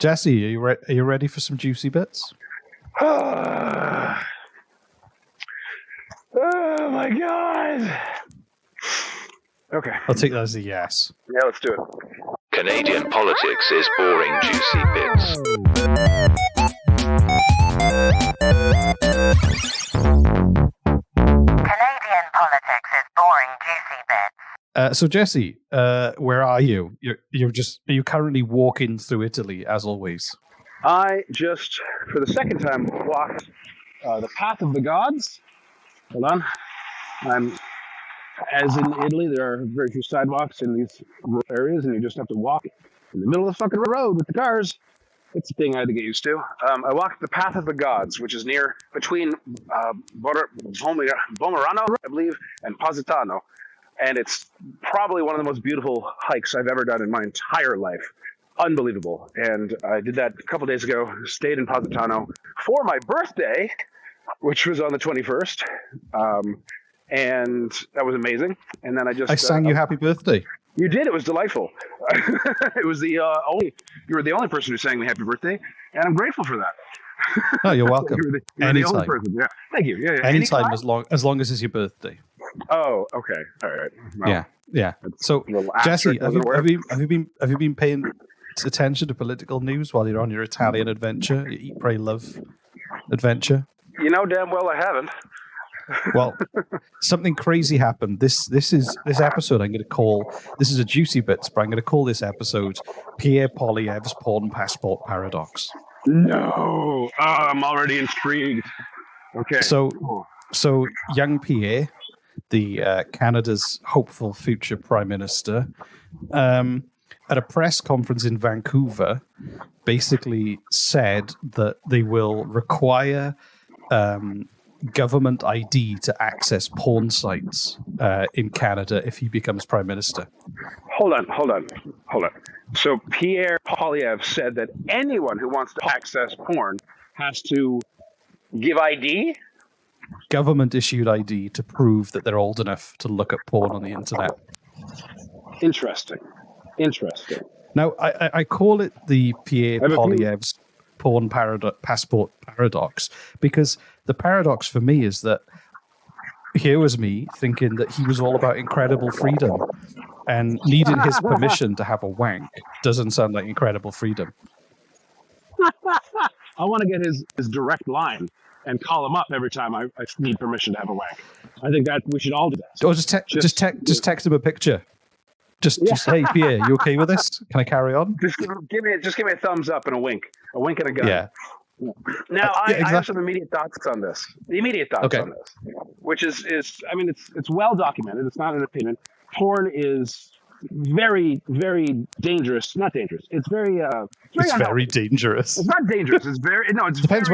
Jesse, are you ready for some juicy bits? Oh my God. Okay. I'll take that as a yes. Yeah, let's do it. Canadian politics is boring juicy bits. Canadian politics is boring juicy bits. So Jesse, where are you? Are you currently walking through Italy as always? I just, for the second time, walked the path of the gods. Hold on. As in Italy, there are very few sidewalks in these rural areas, and you just have to walk in the middle of the fucking road with the cars. It's a thing I had to get used to. I walked the path of the gods, which is between Bomerano, I believe, and Positano. And it's probably one of the most beautiful hikes I've ever done in my entire life. Unbelievable. And I did that a couple days ago, stayed in Positano for my birthday, which was on the 21st. And that was amazing. And then I sang you happy birthday. You did. It was delightful. It was you were the only person who sang me happy birthday. And I'm grateful for that. Oh, you're welcome. you were the only person. Yeah. Thank you. Yeah. Anytime, as long as it's your birthday. Oh, okay. All right. Well, yeah. So, Jesse, have you been paying attention to political news while you're on your Italian adventure, your Eat, Pray, Love adventure? You know damn well I haven't. Well, something crazy happened. This episode I'm going to call, this is a juicy bits, but I'm going to call this episode Pierre Poilievre's Porn Passport Paradox. No, I'm already intrigued. Okay. So young Pierre, the Canada's hopeful future prime minister, at a press conference in Vancouver, basically said that they will require government ID to access porn sites in Canada if he becomes prime minister. Hold on. So Pierre Poilievre said that anyone who wants to access porn has to give ID? Government issued ID to prove that they're old enough to look at porn on the internet. Interesting. Now, I call it the Pierre Poilievre's Porn Passport Paradox because the paradox for me is that here was me thinking that he was all about incredible freedom, and needing his permission to have a wank doesn't sound like incredible freedom. I want to get his direct line and call him up every time I need permission to have a wank. I think that we should all do that. Or just text him a picture. Just hey Pierre, you okay with this? Can I carry on? Just give me a thumbs up and a wink and a gun. Yeah. Now exactly. I have some immediate thoughts on this. On this, which is I mean it's well documented. It's not an opinion. Porn is very, very dangerous. Not dangerous. It's very. It's very dangerous. It's not dangerous. It's very no. It depends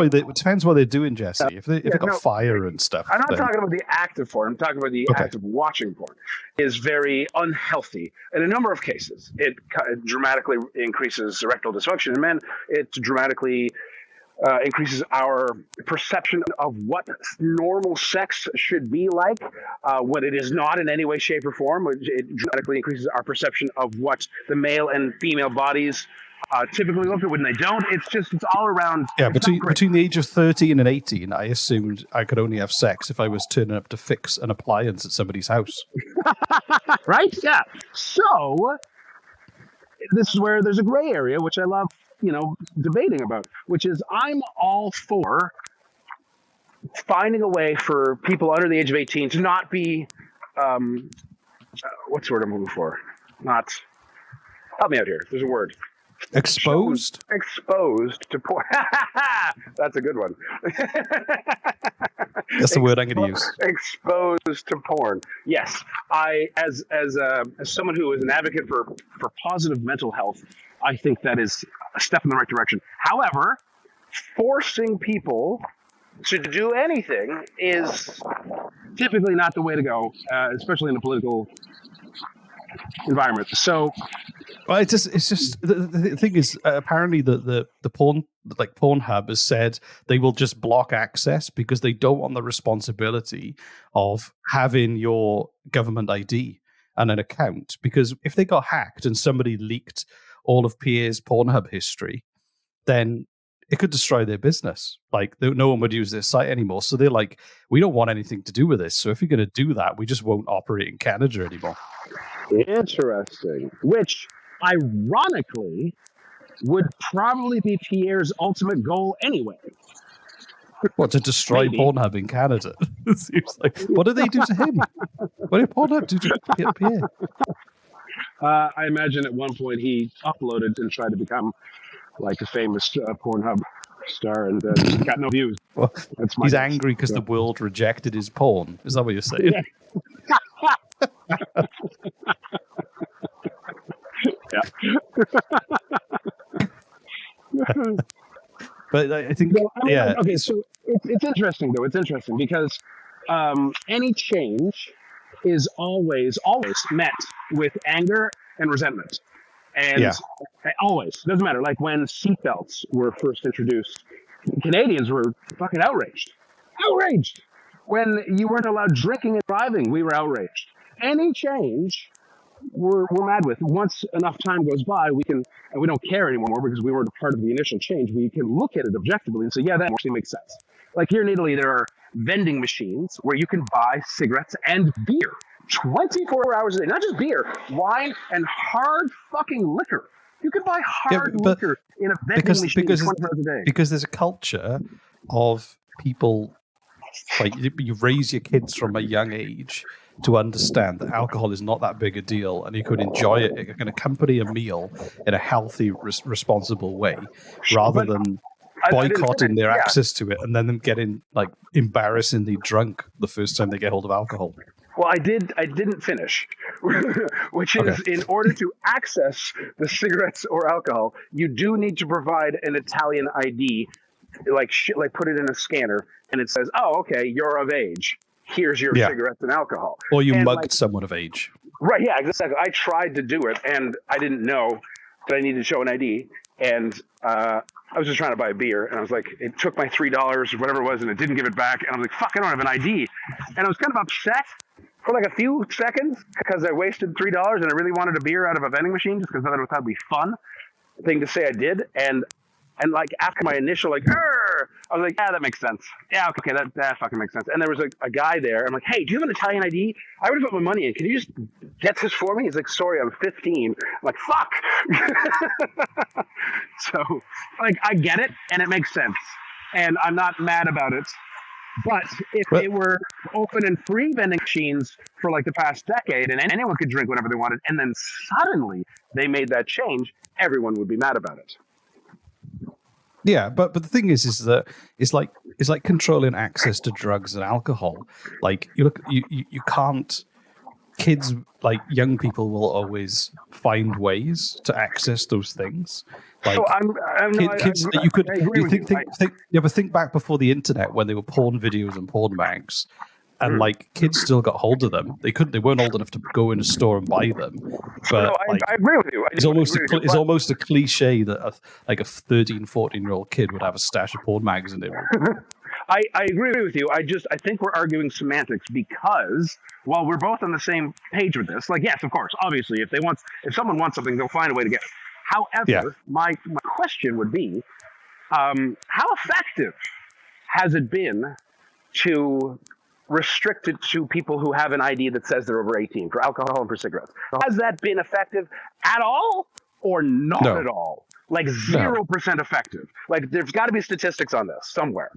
what they're doing, Jesse. If they got fire and stuff. I'm not talking about the act of porn. I'm talking about the act of watching porn. Is very unhealthy in a number of cases. It dramatically increases erectile dysfunction in men. It dramatically increases our perception of what normal sex should be like when it is not in any way, shape, or form. It dramatically increases our perception of what the male and female bodies typically look at when they don't. It's all around. Yeah, between the age of 13 and 18, I assumed I could only have sex if I was turning up to fix an appliance at somebody's house. Right? Yeah. So this is where there's a gray area, which I love, debating about, which is I'm all for finding a way for people under the age of 18 to not be, what's the word I'm looking for? Not, help me out here. There's a word. Exposed to porn. That's a good one. That's the word I'm going to use. Exposed to porn. Yes, I as someone who is an advocate for positive mental health, I think that is a step in the right direction. However, forcing people to do anything is typically not the way to go, especially in a political environment. So, well, it's just the thing is apparently the porn, like Pornhub, has said they will just block access because they don't want the responsibility of having your government ID and an account. Because if they got hacked and somebody leaked all of Pierre's Pornhub history, then it could destroy their business. Like, no one would use their site anymore. So they're like, we don't want anything to do with this. So if you're going to do that, we just won't operate in Canada anymore. Interesting. Which, ironically, would probably be Pierre's ultimate goal anyway. What, to destroy Maybe. Pornhub in Canada? It seems like, what did they do to him? What did Pornhub do to Pierre? I imagine at one point he uploaded and tried to become like a famous Pornhub star and got no views. Well, That's my he's guess. angry because the world rejected his porn. Is that what you're saying? Yeah. But I think, Okay, so it's interesting, though. It's interesting because any change is always met with anger and resentment. And always. Doesn't matter. Like when seatbelts were first introduced, Canadians were fucking outraged. Outraged! When you weren't allowed drinking and driving, we were outraged. Any change, we're mad with. Once enough time goes by, we can, and we don't care anymore because we weren't a part of the initial change. We can look at it objectively and say, yeah, that actually makes sense. Like here in Italy, there are vending machines where you can buy cigarettes and beer 24 hours a day. Not just beer, wine and hard fucking liquor. You can buy hard liquor in a vending machine 24 hours a day. Because there's a culture of people, like you raise your kids from a young age to understand that alcohol is not that big a deal and you could enjoy it. It can accompany a meal in a healthy, responsible way rather than boycotting their access to it and then them getting like embarrassingly drunk the first time they get hold of alcohol. Well, I didn't finish, which is in order to access the cigarettes or alcohol, you do need to provide an Italian ID, like put it in a scanner, and it says, "Oh, okay, you're of age. Here's your cigarettes and alcohol." Or you mugged someone of age. Right? Yeah, exactly. I tried to do it, and I didn't know that I needed to show an ID, and I was just trying to buy a beer, and I was like, it took my $3 or whatever it was, and it didn't give it back, and I was like, fuck, I don't have an ID, and I was kind of upset for like a few seconds because I wasted $3 and I really wanted a beer out of a vending machine just because I thought it would be fun thing to say I did, and like after my initial like, I was like, yeah, that makes sense. Yeah, okay, that fucking makes sense. And there was a guy there. I'm like, hey, do you have an Italian ID? I already put my money in. Can you just get this for me? He's like, sorry, I'm 15. I'm like, fuck. So, like, I get it, and it makes sense. And I'm not mad about it. But if it were open and free vending machines for like the past decade, and anyone could drink whenever they wanted, and then suddenly they made that change, everyone would be mad about it. Yeah, but the thing is that it's like controlling access to drugs and alcohol. Like you can't. Kids, like young people, will always find ways to access those things. Like so kids that you could. You ever think back before the internet when there were porn videos and porn mags, and like kids still got hold of them. They weren't old enough to go in a store and buy them. But I agree with you. It's almost a cliche that a 13, 14-year-old kid would have a stash of porn mags in it. I agree with you. I think we're arguing semantics because while we're both on the same page with this, like, yes, of course, obviously, if someone wants something, they'll find a way to get it. However, my question would be, how effective has it been to restrict it to people who have an ID that says they're over 18 for alcohol and for cigarettes? Has that been effective at all or not at all? Like 0% effective. Like there's got to be statistics on this somewhere,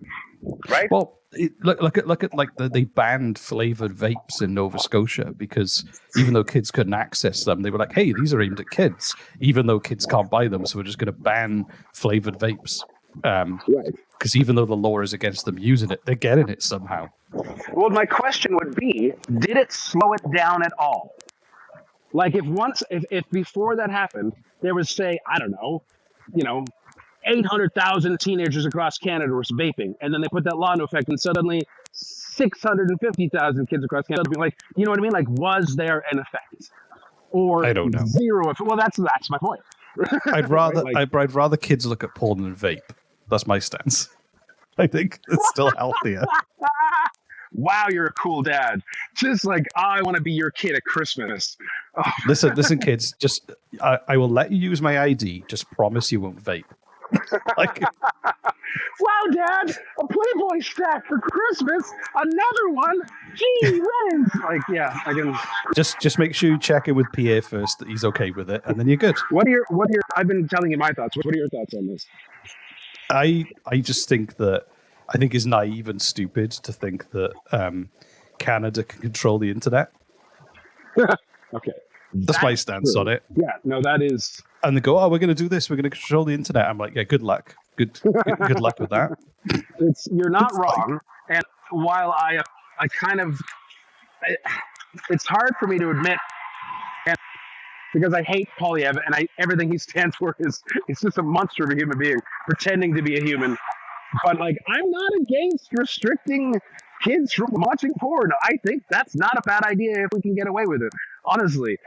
right? Well, look at like they banned flavored vapes in Nova Scotia because even though kids couldn't access them, they were like, "Hey, these are aimed at kids," even though kids can't buy them, so we're just going to ban flavored vapes. Right. Because even though the law is against them using it, they're getting it somehow. Well, my question would be: did it slow it down at all? Like if before that happened, there was, say, I don't know, 800,000 teenagers across Canada were vaping, and then they put that law into effect, and suddenly 650,000 kids across Canada would be like, you know what I mean? Like, was there an effect? Or I don't know. Zero effect? Well, that's my point. I'd rather kids look at porn than vape. That's my stance. I think it's still healthier. Wow, you're a cool dad. Just like, I want to be your kid at Christmas. Oh. Listen, kids. Just I will let you use my ID. Just promise you won't vape. Like, wow, Dad, a Playboy stack for Christmas. Another one. Gee, wins. Like, yeah, I can. just make sure you check in with Pierre first that he's okay with it, and then you're good. What are your? I've been telling you my thoughts. What are your thoughts on this? I just think that it's naive and stupid to think that Canada can control the internet. Okay. That's my stance on it. Yeah, no, that is. And they go, "Oh, we're going to do this. We're going to control the internet." I'm like, "Yeah, good luck. Good luck with that." You're not wrong. And while I kind of, it's hard for me to admit, and because I hate Poilievre and everything he stands for is just a monster of a human being pretending to be a human. But like, I'm not against restricting kids from watching porn. I think that's not a bad idea if we can get away with it. Honestly,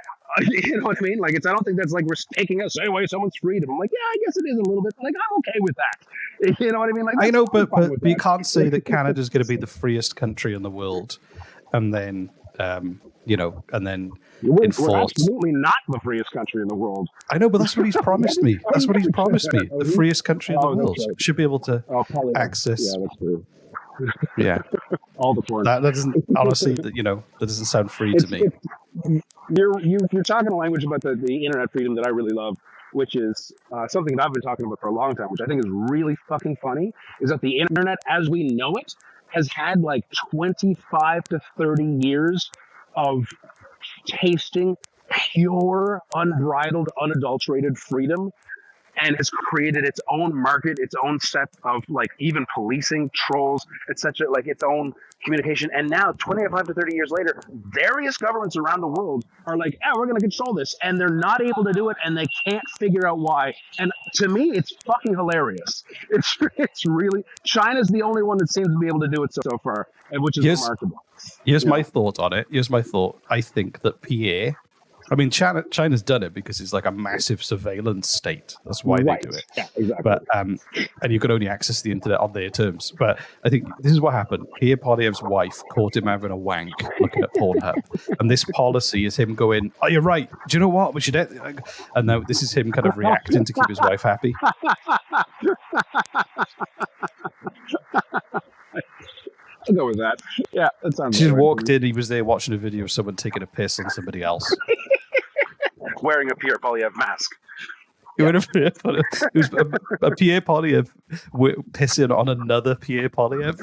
you know what I mean? Like, I don't think that's like we're taking away someone's freedom. I'm like, yeah, I guess it is a little bit. Like, I'm okay with that. You know what I mean? Like, I know, but you can't say that Canada's going to be the freest country in the world, and then we're enforce. absolutely not the freest country in the world. I know, but that's what he's promised me. That's what he's promised me. The freest country in the world. Right. Should be able to access. Yeah, that's true. Yeah, all the porn. that doesn't honestly. That doesn't sound free to me. You're talking a language about the internet freedom that I really love, which is something that I've been talking about for a long time, which I think is really fucking funny. Is that the internet, as we know it, has had like 25 to 30 years of tasting pure, unbridled, unadulterated freedom, and has created its own market, its own set of like even policing, trolls, etc., like its own communication. And now 25 to 30 years later, various governments around the world are like, we're going to control this, and they're not able to do it, and they can't figure out why. And to me, it's fucking hilarious. It's really, China's the only one that seems to be able to do it so far, which is remarkable. Here's my thought on it. I think that Pierre, China's done it because it's like a massive surveillance state. That's why they do it. Yeah, exactly. But and you can only access the internet on their terms. But I think this is what happened. Pierre Poilievre's wife caught him having a wank looking at Pornhub, and this policy is him going, "Oh, you're right. Do you know what? We should." And now this is him kind of reacting to keep his wife happy. I'll go with that. Yeah, that sounds. She just walked in. He was there watching a video of someone taking a piss on somebody else. Wearing a Pierre Poilievre mask. It was a Pierre Poilievre pissing on another Pierre Poilievre.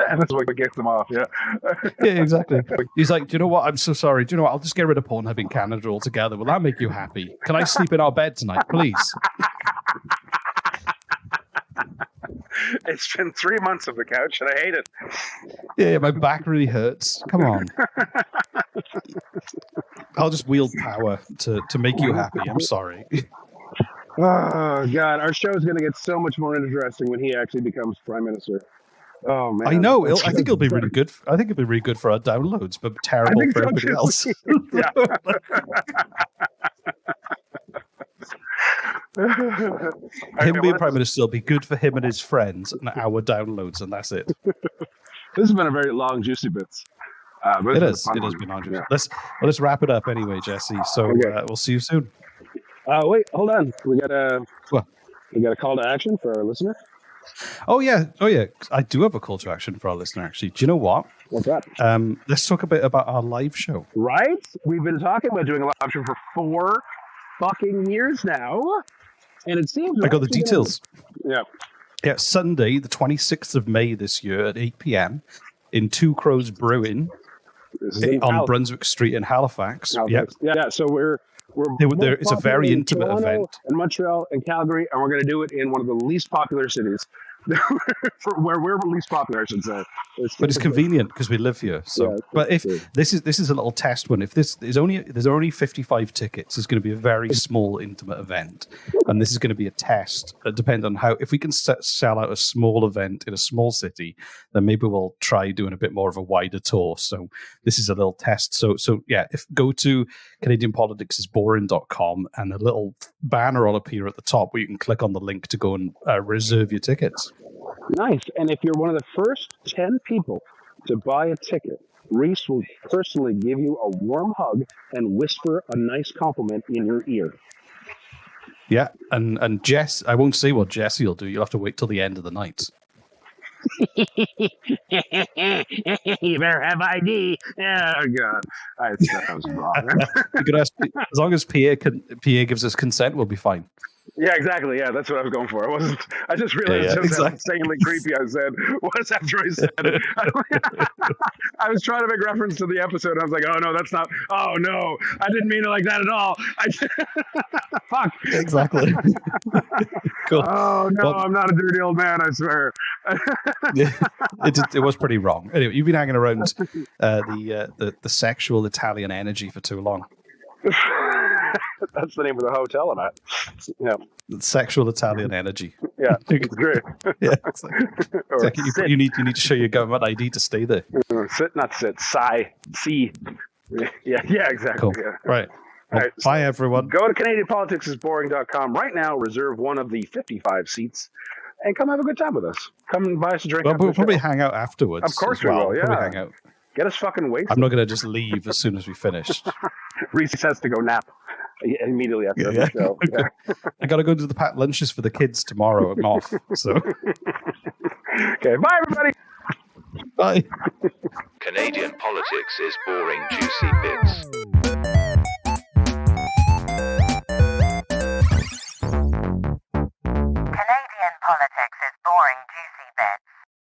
And that's what gets them off, yeah. Yeah, exactly. He's like, do you know what? I'm so sorry. Do you know what? I'll just get rid of Pornhub in Canada altogether. Will that make you happy? Can I sleep in our bed tonight, please? It's been 3 months of the couch, and I hate it. Yeah, my back really hurts. Come on. I'll just wield power to make you happy. I'm sorry. Oh, God. Our show is going to get so much more interesting when he actually becomes prime minister. Oh, man. I know. I think it'll be really good. I think it'll be really good for our downloads, but terrible for everybody else. Yeah. Him being prime minister will be good for him and his friends and our downloads, and that's it. This has been a very long, juicy bits. It has been long. Yeah. Let's wrap it up anyway, Jesse. So we'll see you soon. Wait, hold on. We got a call to action for our listener. Oh yeah. I do have a call to action for our listener. Actually, do you know what? What's that? Let's talk a bit about our live show. Right? We've been talking about doing a live show for 4 fucking years now, and it seems I got the details. Yeah, Sunday, the 26th of May this year at 8 p.m. in Two Crows Brewing on Brunswick Street in Halifax. Yeah. So it's a very intimate event in Montreal and Calgary, and we're going to do it in one of the least popular cities. Where we're least popular, I should say. But it's convenient because we live here. So, yeah, but if this is a little test one. If there's only 55 tickets, it's going to be a very small, intimate event, and this is going to be a test. Depending on how, if we can sell out a small event in a small city, then maybe we'll try doing a bit more of a wider tour. So this is a little test. So yeah, go to CanadianPoliticsIsBoring.com, and a little banner will appear at the top where you can click on the link to go and reserve your tickets. Nice. And if you're one of the first 10 people to buy a ticket Reese will personally give you a warm hug and whisper a nice compliment in your ear. Yeah, and Jess, I won't say what Jesse will do. You'll have to wait till the end of the night. You better have ID. Oh God, that was wrong. You could ask, as long as Pierre gives us consent, we'll be fine. Yeah, exactly. Yeah, that's what I was going for. I just realized just how insanely creepy I said was after I said it. I was trying to make reference to the episode. I was like, oh no, that's not. Oh no, I didn't mean it like that at all. Fuck. Exactly. Cool. Oh no, I'm not a dirty old man. I swear. It was pretty wrong. Anyway, you've been hanging around the sexual Italian energy for too long. That's the name of the hotel I'm at. Yeah. The sexual Italian energy. Yeah, it's great. Yeah, it's like you need to show your government ID to stay there. Not sit. See. Yeah, exactly. Cool. Yeah. Right. Well, right. Bye, everyone. Go to CanadianPoliticsIsBoring.com right now. Reserve one of the 55 seats, and come have a good time with us. Come and buy us a drink. Well, we'll probably hang out afterwards. Of course we will. Yeah. Probably hang out. Get us fucking wasted. I'm not going to just leave as soon as we finish. Reese has to go nap immediately after the show. Yeah. I got to go do the packed lunches for the kids tomorrow. I'm off. So. Okay, bye everybody. Bye. Canadian politics is boring, juicy bits.